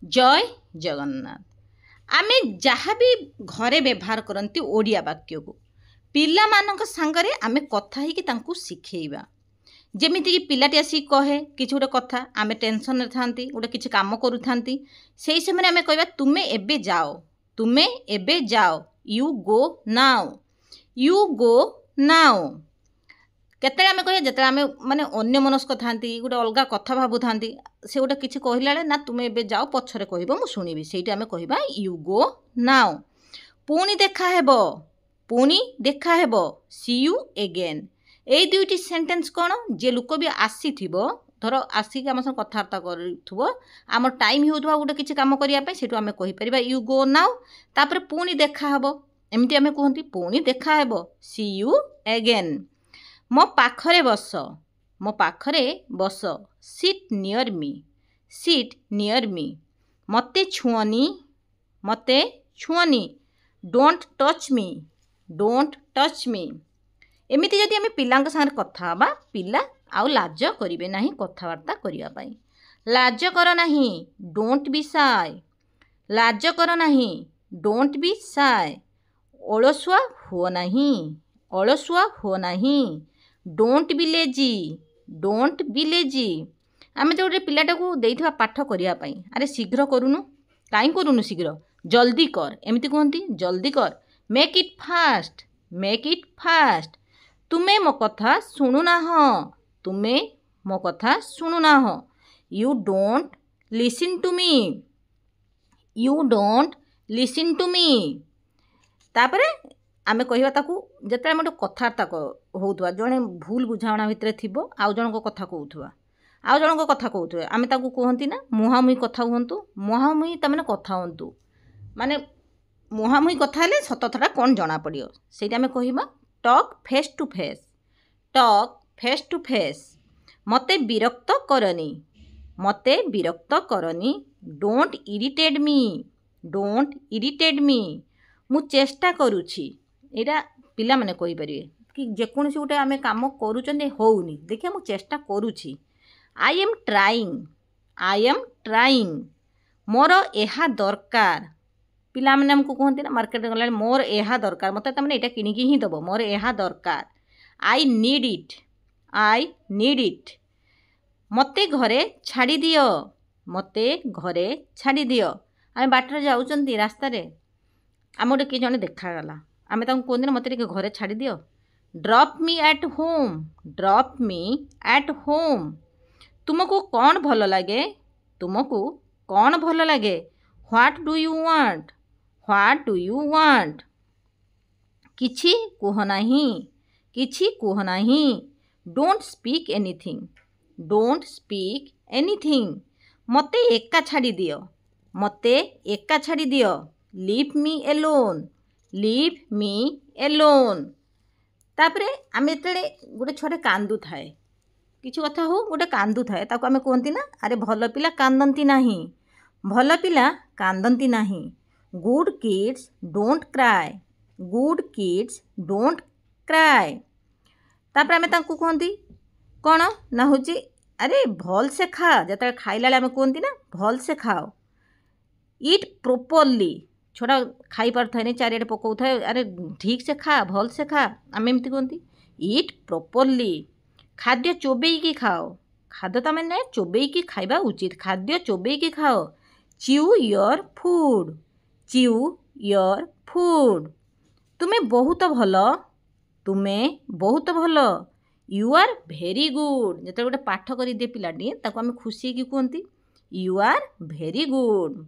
जय जगन्नाथ। आमे जहाँ भी घरे व्यवहार करती ओडिया वाक्य को पिला मानक सांगरे आमे कथा ही कि तांकु शिखेइबा। जेमिति कि पिलाटी आसी कहे किछि गोटे कथा आमे टेंशन रे थांती गोटे किछि काम करू थांती सेही समय आमे कहबा तुमे एबे जाओ, तुमे एबे जाओ, you go now, you go now. केते आमे कहे जते आमे माने अन्य मनस्क थांती गोटे अलगा कथा भाबु थांती से गोटे किछि कहिला ना तुमे एबे जाओ पछरे कहबो मु सुनिबी सेठी आमे कहबा यू गो नाउ। पुणी देखा हेबो, पुणी देखा हेबो, सी यू अगेन। एई दुईटी सेंटेंस कोन जे लोक भी आसीथिबो धर आसिक आम संग कथबार्ता करूथबो आम टाइम होउथबा गोटे किछि काम करिया पे सेठु आमे कहि परिबा यू गो नाउ। तापर पुणी देखा हेबो एमती आमे कहंती पुणी देखा हेबो, सी यू अगेन। मो पाखरे बस, मो पाखरे बस, sit near me, sit near me. मते छुअनी, मते छुअनी, don't touch me, don't touch me. एमिति जदि आमे पिलांक संगे कथा हबा पिला आउ लाज करिवे नाही कथावार्ता करिया पई। लाज कर नाही, डोंट बी शाय, लाज कर नाही, डोंट बी शाय। ओळसुआ हो नाही, ओळसुआ हो नाही, don't be lazy, don't be lazy. आमे जो पिलाटा को देइथवा पाठ करिया पई अरे शीघ्र करूनु, काई करूनु शीघ्र, जल्दी कर एमिति कहंती जल्दी कर। Make it fast, make it fast. तुमे मो कथा सुनु ना हो, तुमे मो कथा सुनु ना हो। You don't listen to me, you don't listen to me. तापरे आमे कहिबा ताकू जते आमे कथार्ता होउथवा जणे भूल बुझाणा भितरे थिबो आउ जणको कथा कहउथवा आउ जणको कथा कहउथवे आमे ताकू कहंती ना मुहामुही कथा हुंतु, मुहामुही तमने कथा हुंतु माने मुहामुही कथा हेले सतथटा कोन जणा पड़ियो सेटा आमे कहिबा talk face to face, talk face to face. मते विरक्त करनी, मते विरक्त करनी, don't irritate me, don't irritate me. मु चेष्टा करूछि एटा पिला माने कहि परिवे कि जेकोनसी गोटे आमे काम करूचंदे होउनी देखिया मु चेष्टा करूछि। I am trying, I am trying. मोर एहा दरकार पिला माने हमकु कहंती ना मार्केट गला मोर एहा दरकार मते तमने एटा किनि की ही दबो मोर एहा दरकार। I need it, I need it. मते घरे छाड़ी दियो, मते घरे छाड़ी दियो। आमे बाटर जाउचंती रास्ता रे आम गोटे किए जने देखागला आमे तांको कहंती ना मते टिके घरे छाड़ी दियो। Drop me at home, drop me at home. तुमको कौन भल लगे, तुमको कौन भल लगे। What do you want, what do you want. किछि कुह नाही, किछि कुह नाही। Don't speak anything, don't speak anything. मते एका छाड़ी दियो, मते एका छाड़ी दियो। Leave me alone, leave me alone. तापरे आमे जेते गोटे छुआटे कांदु थाए किछि कथा हो गोटे कांदु थाए ताको आमे कहंती ना अरे भल पिला कांदंती नाही, भल पिला कांदंती नाही। Good kids don't cry, good kids don't cry. तापरे आमे तांको कहंती कोन ना होची अरे भल से खा जते खाइला आमे कहंती ना भल से खाओ। ईट प्रॉपर्ली छोटा खाई पार थाए चारियाडे पकाउ थाए अरे ठीक से खा भल से खा आमे एमती कहंती। ईट प्रॉपर्ली खाद्य चोबेई की खाओ, खाद्य तो मैंने चोबेई की खाइबा उचित, खाद्य चोबेई की खाओ। Chew your food, chew your food. तुम्हें बहुत भल, तुम्हें बहुत भल। You are very good. जते गोटे पाठ करि दे पिलाटी ताको आमे खुशी की कहंती यू आर भेरी गुड।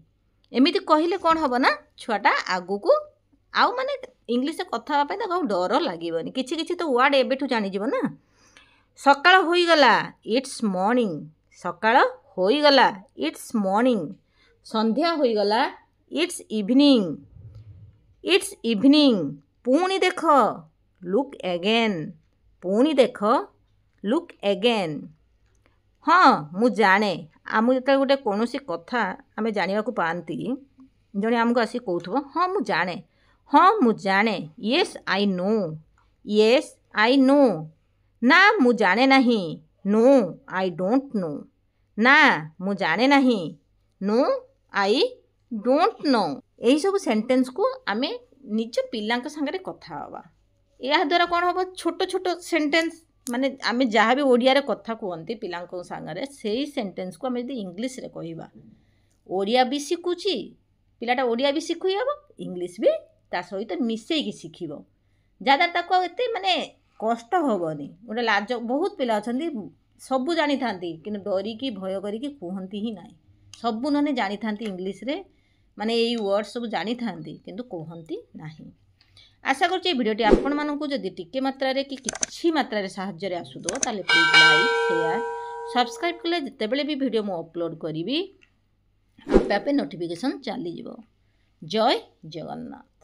एमिति कहिले कौन हबो ना छुआटा आगु को आउ माने इंग्लिश कथा पे ताको डर लागिबनी किछि किछि तो वर्ड एबेठु जानि जिवो ना। सकाळ होई गला इट्स मॉर्निंग, सकाळ होई गला इट्स मॉर्निंग। संध्या होई गला इट्स इवनिंग, इट्स इवनिंग। पुणी देख लुक अगेन, पुणी देख लुक अगेन। हाँ मु जाने आमु जते गोटे कोनोसी कथा आमे जानिबा को पांती जणे आमको आसी कहउथबो हाँ मु जाने, हाँ मु जाने। Yes I know, yes I know. ना मु जाने नहीं, नो आई डोंट नो। ना मु जाने नहीं, नो आई डोंट नो यही सब सेंटेंस को आमे निज पिलांक संगे कथा हवा या द्वारा कौन हम छोट छोट सेंटेंस माने आमे जहाँ भी ओडिया रे कथा कहते पिलांक संगे से सेंटेंस को आमे इंग्लिश रे कहवा ओडिया भी शिखुची पिलाटा ओडिया भी शिखुई हम इंग्लिश भी ता सहित मिसेकी शिखिबो जहाँ ताको एते माने कष्ट हेनी गोटे लाज बहुत पिला अच्छा सबू जानी था कि डरिकी भय करिकी कहती ही ना सबू नने जानी था इंग्लिश रे माने यही वर्ड सब जानी था किंतु कहती ना आशा कर भिडियोटी आपण मानू जदि टिके मात्रा कि किसी मात्रा साहाय्य आसुदो ताले प्लीज लाइक शेयर सब्सक्राइब कले जितेबले भी वीडियो मु अपलोड करी आपे आपे नोटिफिकेशन चली जय जगन्नाथ।